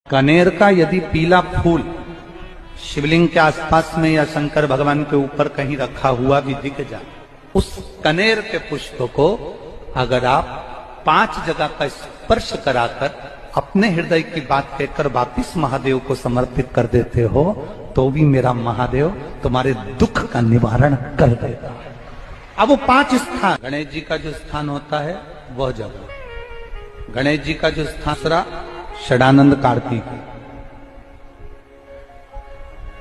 कनेर का यदि पीला फूल शिवलिंग के आसपास में या शंकर भगवान के ऊपर कहीं रखा हुआ भी दिख जाए, उस कनेर के पुष्प को अगर आप 5 जगह का स्पर्श कराकर अपने हृदय की बात कहकर वापिस महादेव को समर्पित कर देते हो, तो भी मेरा महादेव तुम्हारे दुख का निवारण कर देगा। अब वो 5 स्थान, गणेश जी का जो स्थान होता है वह जगह, गणेश जी का जो स्थान, षडानंद कार्तिक,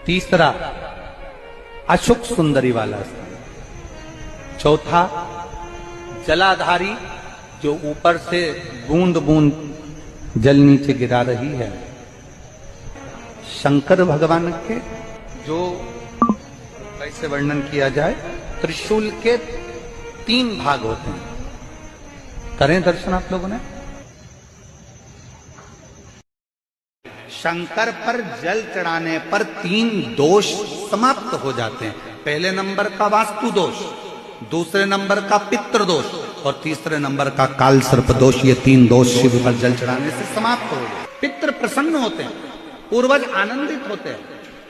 तीसरा अशोक सुंदरी वाला स्थान, चौथा जलाधारी जो ऊपर से बूंद बूंद जल नीचे गिरा रही है, शंकर भगवान के जो कैसे वर्णन किया जाए, त्रिशूल के 3 भाग होते हैं। करें दर्शन आप लोगों ने। शंकर पर जल चढ़ाने पर 3 दोष समाप्त हो जाते हैं। पहले नंबर का वास्तु दोष, दूसरे नंबर का पितृ दोष और तीसरे नंबर का काल सर्प दोष। ये 3 दोष शिव पर जल चढ़ाने से समाप्त हो गए। पितृ प्रसन्न होते हैं, पूर्वज आनंदित होते हैं।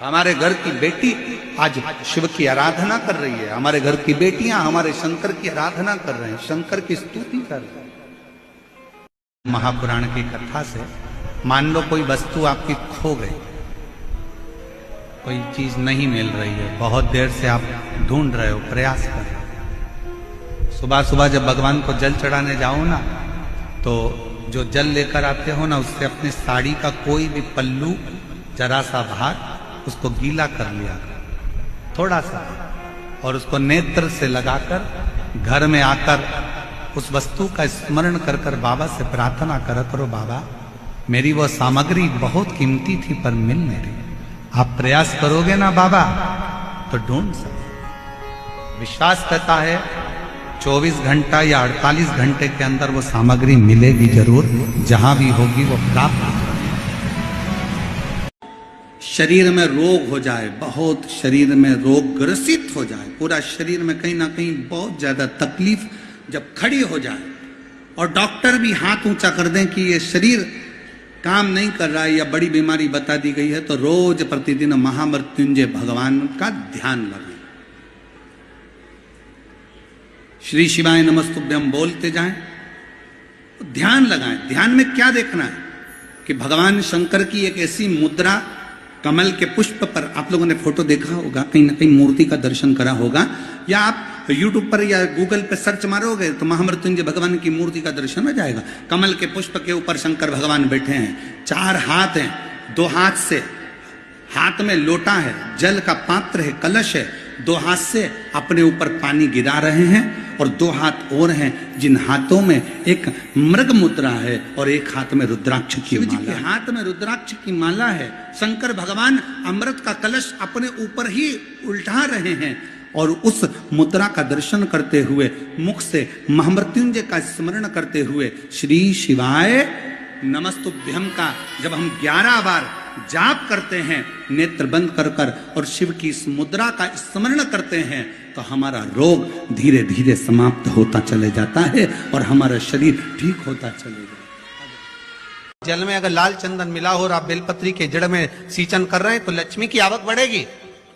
हमारे घर की बेटी आज शिव की आराधना कर रही है, हमारे घर की बेटियां हमारे शंकर की आराधना कर रहे हैं, शंकर की स्तुति कर रहे हैं। महापुराण की कथा से मान लो कोई वस्तु आपकी खो गई, कोई चीज नहीं मिल रही है, बहुत देर से आप ढूंढ रहे हो, प्रयास कर रहे हो। सुबह सुबह जब भगवान को जल चढ़ाने जाओ ना, तो जो जल लेकर आते हो ना, उससे अपनी साड़ी का कोई भी पल्लू, जरा सा भाग उसको गीला कर लिया थोड़ा सा, और उसको नेत्र से लगाकर घर में आकर उस वस्तु का स्मरण कर कर बाबा से प्रार्थना कर करो, बाबा मेरी वो सामग्री बहुत कीमती थी पर मिल नहीं रही। आप प्रयास करोगे ना बाबा तो ढूंढ सकते। विश्वास करता है 24 घंटा या 48 घंटे के अंदर वो सामग्री मिलेगी जरूर, जहां भी होगी वो प्राप्त। शरीर में रोग हो जाए, बहुत शरीर में रोग ग्रसित हो जाए, पूरा शरीर में कहीं ना कहीं बहुत ज्यादा तकलीफ जब खड़ी हो जाए और डॉक्टर भी हाथ ऊंचा कर दें कि ये शरीर काम नहीं कर रहा है या बड़ी बीमारी बता दी गई है, तो रोज प्रतिदिन महामृत्युंजय भगवान का ध्यान लगाएं, श्री शिवाय नमस्तुभ्यम बोलते जाएं, ध्यान लगाएं। ध्यान में क्या देखना है कि भगवान शंकर की एक ऐसी मुद्रा, कमल के पुष्प पर, आप लोगों ने फोटो देखा होगा, कहीं ना कहीं मूर्ति का दर्शन करा होगा, या आप यूट्यूब पर या गूगल पर सर्च मारोगे तो महामृत्युंजय भगवान की मूर्ति का दर्शन हो जाएगा। कमल के पुष्प के ऊपर शंकर भगवान बैठे हैं, 4 हाथ हैं, 2 हाथ से, हाथ में लोटा है, जल का पात्र है, कलश है, 2 हाथ से अपने ऊपर पानी गिरा रहे हैं और 2 हाथ और हैं जिन हाथों में एक मृग मुद्रा है और एक हाथ में रुद्राक्ष की माला। के हाथ में रुद्राक्ष की माला है। शंकर भगवान अमृत का कलश अपने ऊपर ही उल्टा रहे हैं और उस मुद्रा का दर्शन करते हुए, मुख से महामृत्युंजय का स्मरण करते हुए, श्री शिवाय नमस्तुभ्यम का जब हम 11 बार जाप करते हैं नेत्र बंद कर कर और शिव की इस मुद्रा का स्मरण करते हैं, तो हमारा रोग धीरे धीरे समाप्त होता चले जाता है और हमारा शरीर ठीक होता चलेगा। जल में अगर लाल चंदन मिला हो और आप बेलपत्री के जड़ में सींचन कर रहे हैं तो लक्ष्मी की आवक बढ़ेगी।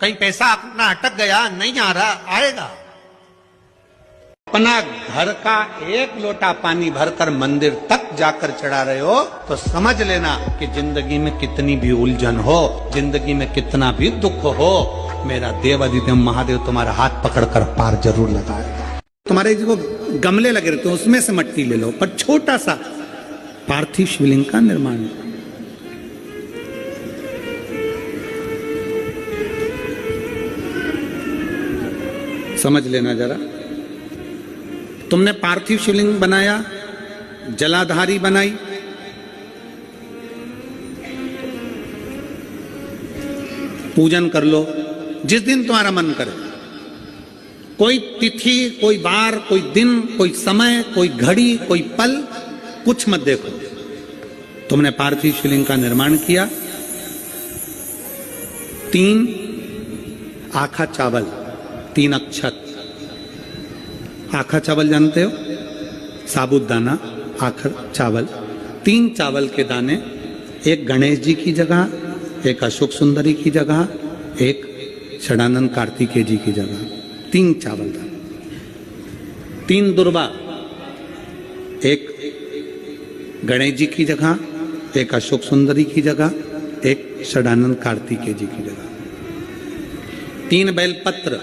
कहीं पैसा अपना अटक गया, नहीं आ रहा, आएगा। अपना घर का 1 लोटा पानी भरकर मंदिर तक जाकर चढ़ा रहे हो तो समझ लेना कि जिंदगी में कितनी भी उलझन हो, जिंदगी में कितना भी दुख हो, मेरा देव अधिदेव महादेव तुम्हारा हाथ पकड़कर पार जरूर लगाएगा। तुम्हारे जो गमले लगे रहते हैं उसमें से मट्टी ले लो, पर छोटा सा पार्थिव शिवलिंग का निर्माण। समझ लेना जरा, तुमने पार्थिव शिवलिंग बनाया, जलाधारी बनाई, पूजन कर लो जिस दिन तुम्हारा मन करे। कोई तिथि, कोई बार, कोई दिन, कोई समय, कोई घड़ी, कोई पल, कुछ मत देखो। तुमने पार्थिव शिवलिंग का निर्माण किया, 3 आखा चावल, 3 अक्षत। आखा चावल जानते हो, साबुत दाना, आखर चावल, 3 चावल के दाने एक गणेश जी की जगह, एक अशोक सुंदरी की जगह, एक षडानंद कार्तिकेय जी की जगह, 3 चावल दाल, 3 दुर्वा, एक गणेश जी की जगह, एक अशोक सुंदरी की जगह, एक षडानंद कार्तिकेय जी की जगह, 3 बेलपत्र।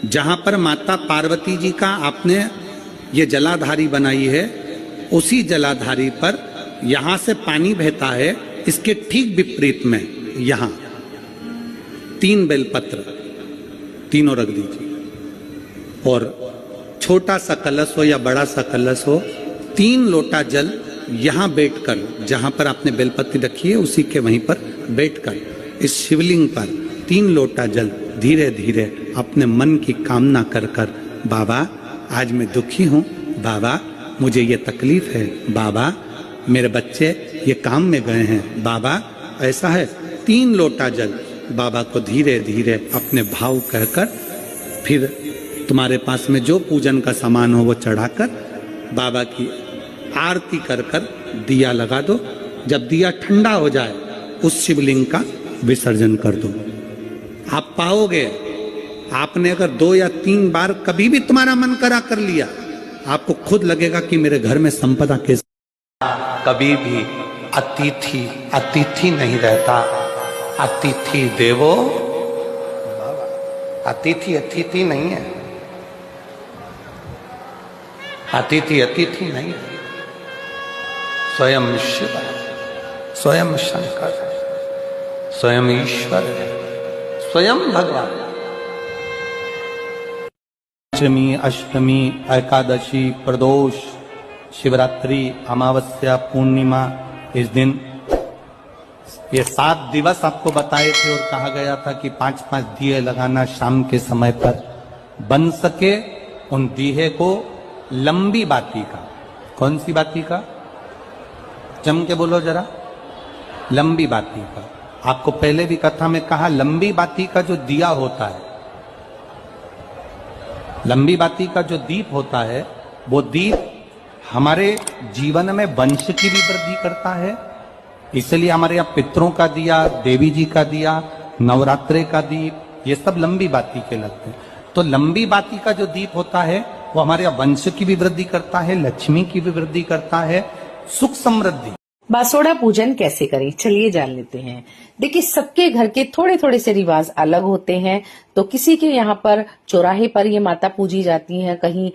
जहां पर माता पार्वती जी का आपने ये जलाधारी बनाई है, उसी जलाधारी पर यहां से पानी बहता है, इसके ठीक विपरीत में यहां 3 बेलपत्र, तीनों रख दीजिए। और छोटा सा कलश हो या बड़ा सा कलश हो, 3 लोटा जल यहां बैठकर, जहां पर आपने बेलपत्ती रखी है उसी के वहीं पर बैठकर इस शिवलिंग पर 3 लोटा जल धीरे धीरे अपने मन की कामना कर कर, बाबा आज मैं दुखी हूं, बाबा मुझे ये तकलीफ है, बाबा मेरे बच्चे ये काम में गए हैं, बाबा ऐसा है, 3 लोटा जल बाबा को धीरे धीरे अपने भाव कहकर, फिर तुम्हारे पास में जो पूजन का सामान हो वो चढ़ाकर बाबा की आरती कर कर दिया लगा दो। जब दिया ठंडा हो जाए उस शिवलिंग का विसर्जन कर दो। आप पाओगे, आपने अगर 2 या 3 बार कभी भी तुम्हारा मन करा कर लिया, आपको खुद लगेगा कि मेरे घर में संपदा कैसे। कभी भी अतिथि नहीं रहता, अतिथि देवो, अतिथि नहीं है, अतिथि नहीं है, स्वयं शिव है, स्वयं शंकर है, स्वयं ईश्वर है, स्वयं भगवान। पंचमी, अष्टमी, एकादशी, प्रदोष, शिवरात्रि, अमावस्या, पूर्णिमा, इस दिन ये 7 दिवस आपको बताए थे और कहा गया था कि 5-5 दिए लगाना शाम के समय पर। बन सके उन दिए को लंबी बाती का, कौन सी बाती का, जम के बोलो जरा, लंबी बाती का। आपको पहले भी कथा में कहा, लंबी बाती का जो दिया होता है, लंबी बाती का जो दीप होता है, वो दीप हमारे जीवन में वंश की भी वृद्धि करता है। इसलिए हमारे यहाँ पितरों का दिया, देवी जी का दिया, नवरात्रे का दीप, ये सब लंबी बाती के लगते हैं। तो लंबी बाती का जो दीप होता है वो हमारे यहाँ वंश की भी वृद्धि करता है, लक्ष्मी की भी वृद्धि करता है, सुख समृद्धि। बासोड़ा पूजन कैसे करें, चलिए जान लेते हैं। देखिए, सबके घर के थोड़े थोड़े से रिवाज अलग होते हैं। तो किसी के यहाँ पर चौराहे पर ये माता पूजी जाती हैं, कहीं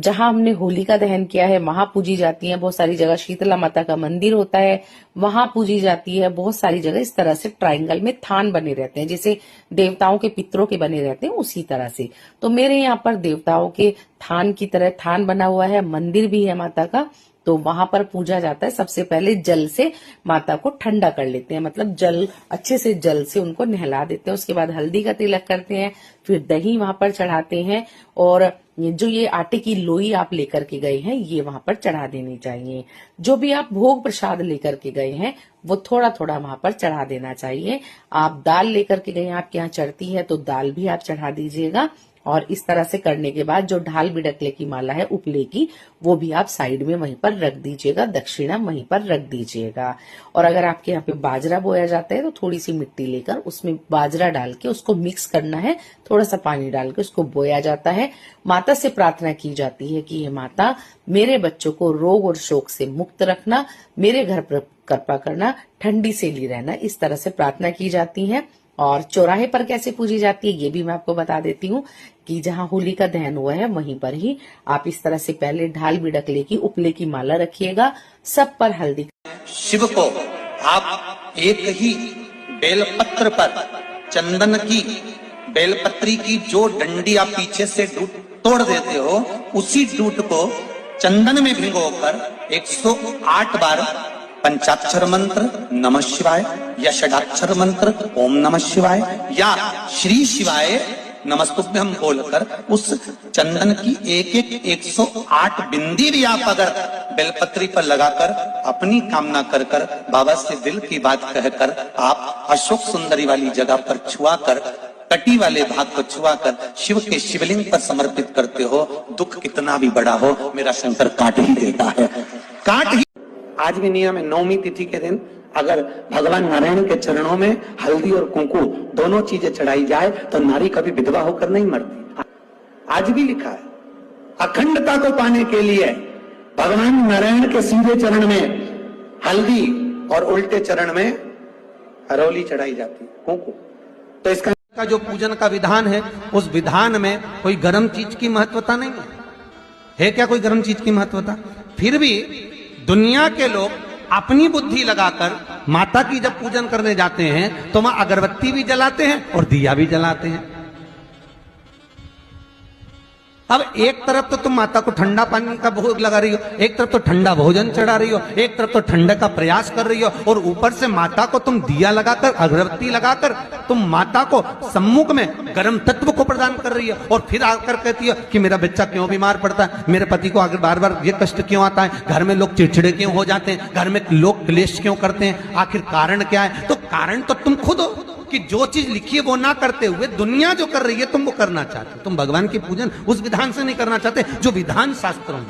जहां हमने होलिका दहन किया है वहां पूजी जाती हैं, बहुत सारी जगह शीतला माता का मंदिर होता है वहां पूजी जाती है, बहुत सारी जगह इस तरह से ट्रायंगल में थान बने रहते हैं, जैसे देवताओं के पितरों के बने रहते हैं उसी तरह से। तो मेरे यहाँ पर देवताओं के थान की तरह थान बना हुआ है, मंदिर भी है माता का, तो वहां पर पूजा जाता है। सबसे पहले जल से माता को ठंडा कर लेते हैं, मतलब जल अच्छे से जल से उनको नहला देते हैं। उसके बाद हल्दी का तिलक करते हैं, फिर दही वहां पर चढ़ाते हैं, और जो ये आटे की लोई आप लेकर के गए हैं ये वहां पर चढ़ा देनी चाहिए। जो भी आप भोग प्रसाद लेकर के गए हैं वो थोड़ा थोड़ा वहां पर चढ़ा देना चाहिए। आप दाल लेकर के गए हैं, आपके यहाँ चढ़ती है तो दाल भी आप चढ़ा दीजिएगा। और इस तरह से करने के बाद जो ढाल बिडकले की माला है उपले की, वो भी आप साइड में वहीं पर रख दीजिएगा, दक्षिणा वहीं पर रख दीजिएगा। और अगर आपके यहाँ पे बाजरा बोया जाता है तो थोड़ी सी मिट्टी लेकर उसमें बाजरा डाल के उसको मिक्स करना है, थोड़ा सा पानी डाल के उसको बोया जाता है। माता से प्रार्थना की जाती है कि हे माता, मेरे बच्चों को रोग और शोक से मुक्त रखना, मेरे घर पर कृपा करना, ठंडी से ली रहना, इस तरह से प्रार्थना की जाती है। और चौराहे पर कैसे पूजी जाती है ये भी मैं आपको बता देती हूँ कि जहाँ होली का दहन हुआ है वहीं पर ही आप इस तरह से पहले ढाल बिडकले की उपले की माला रखिएगा, सब पर हल्दी। शिव को आप एक ही बेलपत्र पर चंदन की बेलपत्री की जो डंडी आप पीछे से तोड़ देते हो, उसी डूट को चंदन में भिगोकर 108 बार पंचाक्षर मंत्र नमः शिवाय या षडाक्षर मंत्र ओम नमः शिवाय या श्री शिवाय नमस्तुभ्यम बोलकर उस चंदन की एक 108 बिंदी भी आप अगर बेलपत्री पर लगाकर अपनी कामना कर कर बाबा से दिल की बात कहकर आप अशोक सुंदरी वाली जगह पर छुआ कर, कटी वाले भाग को छुआ कर शिव के शिवलिंग पर समर्पित करते हो, दुख कितना भी बड़ा हो मेरा शंकर काट ही देता है, काट ही। आज भी नियम है, नौमी तिथि के दिन अगर भगवान नारायण के चरणों में हल्दी और कुंकू दोनों चीजें चढ़ाई जाए तो नारी कभी विधवा होकर नहीं मरती। आज भी लिखा है, अखंडता को पाने के लिए भगवान नारायण के सीधे चरण में हल्दी और उल्टे चरण में हरौली चढ़ाई जाती, कुंकू। तो इसका का जो पूजन का विधान है, उस विधान में कोई गर्म चीज की महत्वता नहीं है क्या? कोई गर्म चीज की महत्वता? फिर भी दुनिया के लोग अपनी बुद्धि लगाकर माता की जब पूजन करने जाते हैं तो वहां अगरबत्ती भी जलाते हैं और दिया भी जलाते हैं। अब एक तरफ तो तुम माता को ठंडा पानी का भोग लगा रही हो, एक तरफ तो ठंडा भोजन चढ़ा रही हो, एक तरफ तो ठंडा का प्रयास कर रही हो, और ऊपर से माता को तुम दिया लगाकर, अगरबत्ती लगाकर तुम माता को सम्मुख में गर्म तत्व को प्रदान कर रही हो, और फिर आकर कहती हो कि मेरा बच्चा क्यों बीमार पड़ता है, मेरे पति को आगे बार बार ये कष्ट क्यों आता है, घर में लोग चिड़चिड़े क्यों हो जाते हैं, घर में लोग क्लेश क्यों करते हैं, आखिर कारण क्या है? तो कारण तो तुम खुद हो कि जो चीज लिखी है वो ना करते हुए दुनिया जो कर रही है तुम वो करना चाहते हो। तुम भगवान की पूजन उस विधान से नहीं करना चाहते जो विधान शास्त्रों में।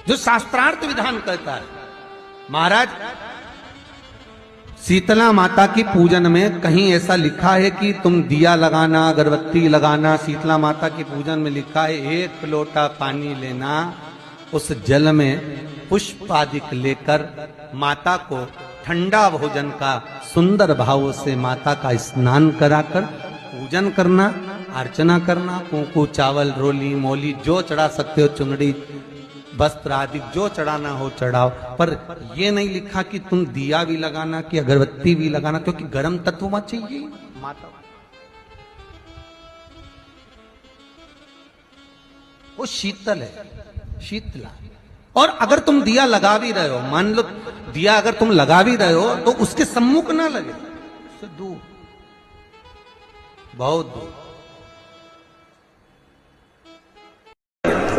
जो शास्त्रार्थ विधान कहता है। महाराज, शीतला माता की पूजन में कहीं ऐसा लिखा है कि तुम दिया लगाना, अगरबत्ती लगाना? शीतला माता की पूजन में लिखा है 1 लोटा पानी लेना, उस जल में पुष्प आदि लेकर माता को ठंडा भोजन का सुंदर भाव से माता का स्नान कराकर पूजन करना, अर्चना करना, कुंकू, चावल, रोली, मोली जो चढ़ा सकते हो, चुनरी, वस्त्र आदि जो चढ़ाना हो चढ़ाओ। पर यह नहीं लिखा कि तुम दिया भी लगाना कि अगरबत्ती भी लगाना, क्योंकि गर्म तत्व मत चाहिए माता। वो शीतल है, शीतला। और अगर तुम दिया लगा भी रहे हो, मान लो दिया अगर तुम लगा भी रहे हो तो उसके सम्मुख ना लगे, उससे दूर, बहुत दूर।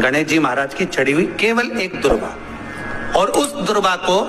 गणेश जी महाराज की चढ़ी हुई केवल एक दुर्वा, और उस दुर्वा को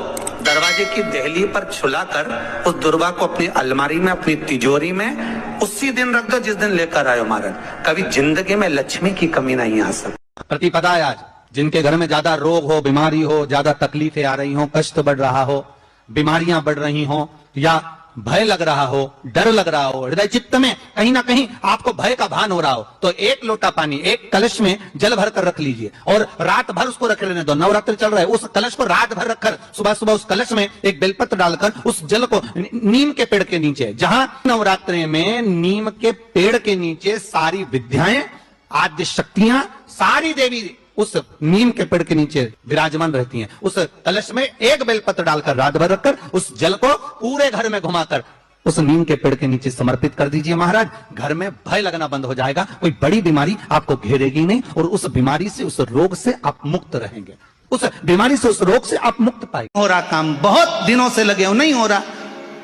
दरवाजे की देहली पर छुलाकर उस दुर्वा को अपनी अलमारी में, अपनी तिजोरी में उसी दिन रख दो जिस दिन लेकर आयो महाराज। कभी जिंदगी में लक्ष्मी की कमी नहीं आ सकती। प्रतिपदा है आज, जिनके घर में ज्यादा रोग हो, बीमारी हो, ज्यादा तकलीफें आ रही हो, कष्ट बढ़ रहा हो, बीमारियां बढ़ रही हो, या भय लग रहा हो, डर लग रहा हो, हृदय चित्त में कहीं ना कहीं आपको भय का भान हो रहा हो, तो 1 लोटा पानी एक कलश में जल भर कर रख लीजिए और रात भर उसको रख लेने दो। नवरात्र चल रहा है, उस कलश को रात भर रखकर सुबह सुबह उस कलश में एक बेलपत्र डालकर उस जल को नीम के पेड़ के नीचे, जहां नवरात्रि में नीम के पेड़ के नीचे सारी विद्याएं, आद्य शक्तियां, सारी देवी उस नीम के पेड़ के नीचे विराजमान रहती हैं। उस कलश में एक बेलपत्र डालकर रात भर रखकर उस जल को पूरे घर में घुमाकर उस नीम के पेड़ के नीचे समर्पित कर दीजिए महाराज। घर में भय लगना बंद हो जाएगा, कोई बड़ी बीमारी आपको घेरेगी नहीं, और उस बीमारी से, उस रोग से आप मुक्त रहेंगे, उस बीमारी से, उस रोग से आप मुक्त पाएंगे। हो रहा काम, बहुत दिनों से लगे हो, नहीं हो रहा,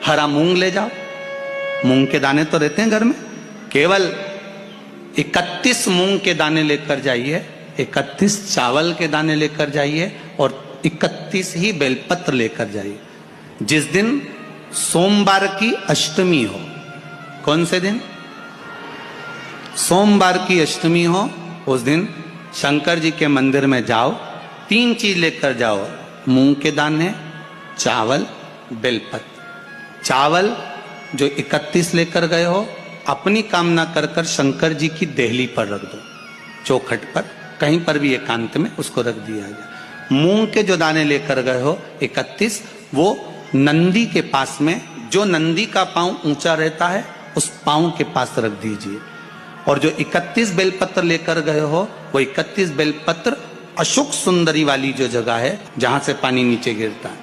हरा मूंग ले जाओ। मूंग के दाने तो रहते हैं घर में, केवल 31 मूंग के दाने लेकर जाइए, 31 चावल के दाने लेकर जाइए, और 31 ही बेलपत्र लेकर जाइए। जिस दिन सोमवार की अष्टमी हो, कौन से दिन? सोमवार की अष्टमी हो, उस दिन शंकर जी के मंदिर में जाओ, 3 चीज लेकर जाओ, मूंग के दाने, चावल, बेलपत्र। चावल जो 31 लेकर गए हो, अपनी कामना कर कर शंकर जी की देहली पर रख दो, चौखट पर, कहीं पर भी एकांत में उसको रख दिया जाए। मूंग के जो दाने लेकर गए हो 31, वो नंदी के पास में, जो नंदी का पांव ऊंचा रहता है उस पांव के पास रख दीजिए। और जो 31 बेलपत्र लेकर गए हो, वो 31 बेलपत्र अशोक सुंदरी वाली जो जगह है जहां से पानी नीचे गिरता है,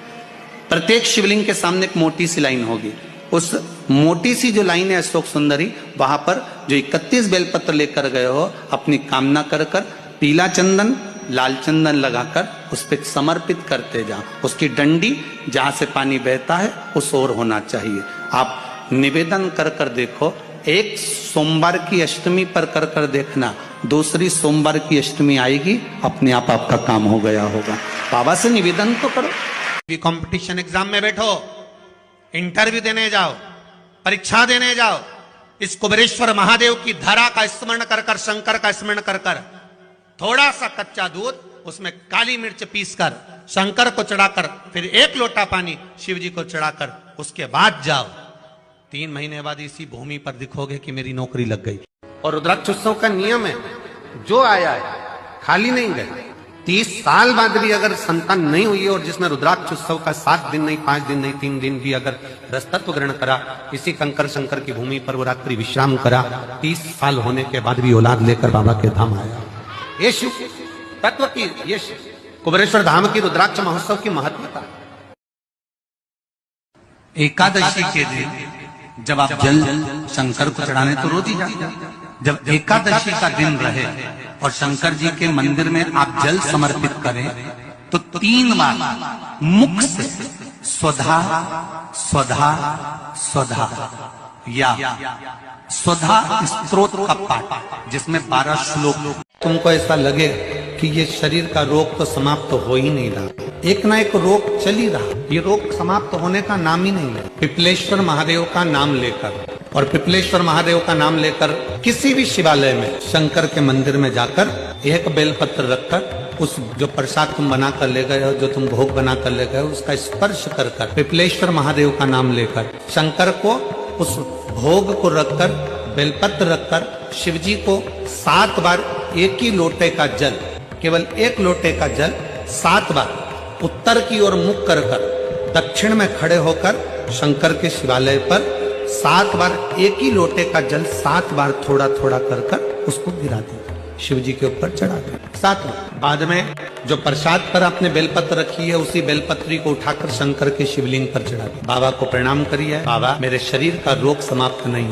प्रत्येक शिवलिंग के सामने एक मोटी सी लाइन होगी, उस मोटी सी जो लाइन है अशोक सुंदरी, वहां पर जो 31 बेलपत्र लेकर गए हो, अपनी कामना कर कर पीला चंदन, लाल चंदन लगाकर उस पर समर्पित करते जाओ। उसकी डंडी जहां से पानी बहता है उस ओर होना चाहिए। आप निवेदन कर कर देखो, एक सोमवार की अष्टमी पर कर कर देखना, दूसरी सोमवार की अष्टमी आएगी, अपने आप आपका काम हो गया होगा। बाबा से निवेदन तो करो। कंपटीशन एग्जाम में बैठो, इंटरव्यू देने जाओ, परीक्षा देने जाओ, इस कुबेरेश्वर महादेव की धरा का स्मरण कर कर, शंकर का स्मरण कर कर, थोड़ा सा कच्चा दूध उसमें काली मिर्च पीसकर शंकर को चढ़ाकर, फिर 1 लोटा पानी शिव जी को चढ़ाकर, उसके बाद जाओ। 3 महीने बाद इसी भूमि पर दिखोगे कि मेरी नौकरी लग गई। और रुद्राक्ष उत्सव का नियम है, जो आया है खाली नहीं गए। 30 साल बाद भी अगर संतान नहीं हुई है और जिसने रुद्राक्ष उत्सव का 7 दिन नहीं, 5 दिन नहीं, 3 दिन भी अगर रसतत्व ग्रहण करा, इसी कंकर शंकर की भूमि पर वो रात्रि विश्राम करा, 30 साल होने के बाद भी औलाद लेकर बाबा के धाम आया। ये शिव तत्व की, ये कुबेरेश्वर धाम की रुद्राक्ष महोत्सव की महत्वता। एकादशी के दिन जब आप जल शंकर को चढ़ाने तो रोज ही जाते हैं। जब एकादशी का दिन रहे और शंकर जी के मंदिर में आप जल समर्पित करें तो 3 बार मुख से स्वधा स्वधा स्वधा या स्वधा स्त्रोत का पाठ, जिसमें 12 श्लोक। तुमको ऐसा लगे कि ये शरीर का रोग तो समाप्त हो ही नहीं रहा, एक ना एक रोग चल ही रहा, ये रोग समाप्त होने का नाम ही नहीं है। पिपलेश्वर महादेव का नाम लेकर, और पिपलेश्वर महादेव का नाम लेकर किसी भी शिवालय में शंकर के मंदिर में जाकर 1 बेलपत्र रखकर, उस जो प्रसाद तुम बना कर ले गए हो, जो तुम भोग बना कर ले गए हो, उसका स्पर्श कर कर पिपलेश्वर महादेव का नाम लेकर शंकर को उस भोग को रखकर, बेलपत्र रखकर शिव जी को 7 बार 1 ही लोटे का जल, केवल 1 लोटे का जल 7 बार उत्तर की ओर मुख कर कर, दक्षिण में खड़े होकर शंकर के शिवालय पर 7 बार 1 ही लोटे का जल 7 बार थोड़ा थोड़ा कर कर उसको गिरा दीजिए, शिव जी के ऊपर चढ़ा दीजिए। 7 बार। बाद में जो प्रसाद पर आपने बेलपत्र रखी है, उसी बेलपत्री को उठाकर शंकर के शिवलिंग पर चढ़ा दीजिए। बाबा को प्रणाम करिए, बाबा मेरे शरीर का रोग समाप्त नहीं हो।